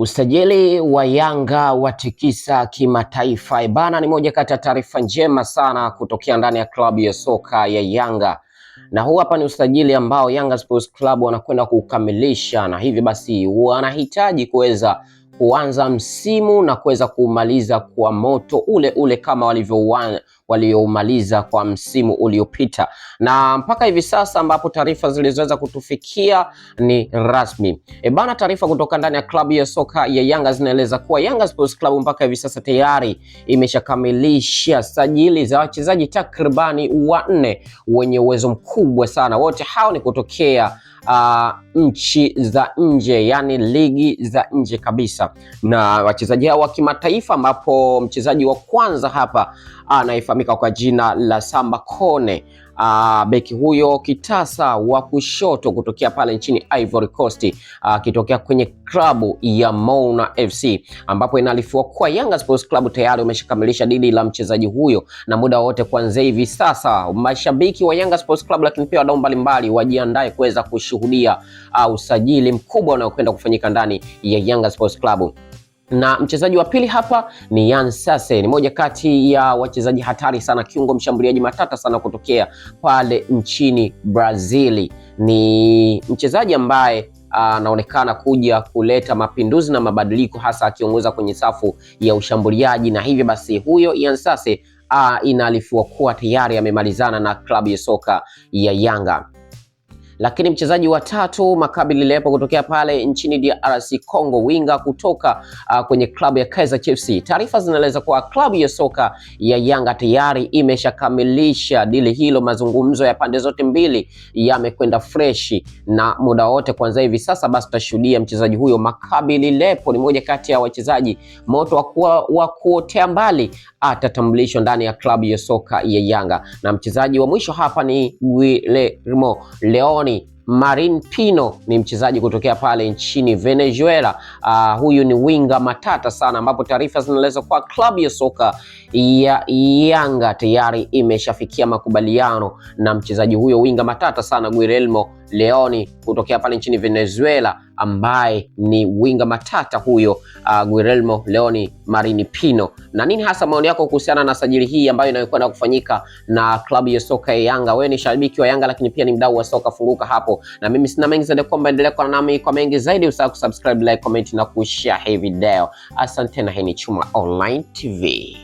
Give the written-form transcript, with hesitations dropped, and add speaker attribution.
Speaker 1: Usajili wa Yanga watikisa kimataifa. Bana, ni moja kati ya taarifa njema sana kutokea ndani ya klabu ya soka ya Yanga. Na huu hapa ni usajili ambao Yanga Sports Club wanakwenda kukamilisha, na hivi basi wanahitaji kuweza kuanza msimu na kuweza kumaliza kwa moto ule ule kama waliomaliza kwa msimu uliopita. Na mpaka hivi sasa ambapo taarifa zilizoweza kutufikia ni rasmi. Bana, taarifa kutoka ndani ya klabu ya soka ya Yanga zinaeleza kuwa Yanga Sports Club mpaka hivi sasa tayari imeshakamilisha sajili za wachezaji takribani 4 wenye uwezo mkubwa sana. Wote hao ni kutokea nchi za nje, yani ligi za nje kabisa, na wachezaji hao wa kimataifa, ambapo mchezaji wa kwanza hapa anayefahamika kwa jina la Samba Kone, beki huyo kitasa wa kushoto kutokea pale nchini Ivory Coast, kitokea kwenye klabu ya Mouna FC, ambapo inaarifiwa kuwa Yanga Sports Club tayari umeshakamilisha dili la mchezaji huyo, na muda wote kuanzia hivi sasa mashabiki wa Yanga Sports Club, lakini pia wadau mbalimbali wajiandae kuweza kushuhudia usajili mkubwa unaokwenda kufanyika ndani ya Yanga Sports Club. Na mchezaji wa pili hapa ni Yan Sase, ni moja kati ya wachezaji hatari sana, kiungo mshambuliaji matata sana kutokea pale nchini Brazil. Ni mchezaji ambaye anaonekana kuja kuleta mapinduzi na mabadiliko, hasa akiongoza kwenye safu ya ushambuliaji, na hivyo basi huyo Yan Sase inaarifiwa kuwa tayari amemalizana na klabu ya soka ya Yanga. Lakini mchezaji wa tatu Maccabi Lepo kutokea pale nchini DRC Congo, winga kutoka kwenye klabu ya Kaizer Chiefs. Taarifa zinaeleza kuwa klabu ya soka ya Yanga tayari imeshakamilisha dili hilo. Mazungumzo ya pande zote mbili yamekwenda freshi, na muda wote kuanzia hivi sasa basi tutashuhudia mchezaji huyo Maccabi Lepo, ni moja kati ya wachezaji moto wa kuotea mbali, atatambulishwa ndani ya klabu ya soka ya Yanga. Na mchezaji wa mwisho hapa ni Guillermo Leoni Marin Pino, ni mchezaji kutokea pale nchini Venezuela. Huyu ni winga matata sana, ambapo taarifa zinaeleza kwa klabu ya soka ya Yanga tayari imeshafikia makubaliano na mchezaji huyo winga matata sana Guillermo Leoni kutokea pale nchini Venezuela, ambaye ni winga matata huyo Guillermo Leoni Marin Pino. Na nini hasa maoni yako kuhusiana na sajili hii ambayo inayokwenda kufanyika na klabu ya soka ya Yanga? Wewe ni shabiki wa Yanga lakini pia ni mdau wa soka, funguka hapo. Na mimi sina mengi zaidi, kwamba endelea kuwa nami kwa mengi zaidi, usahau kusubscribe, like, comment na kushare hii video. Asante, na hii ni Chuma Online TV.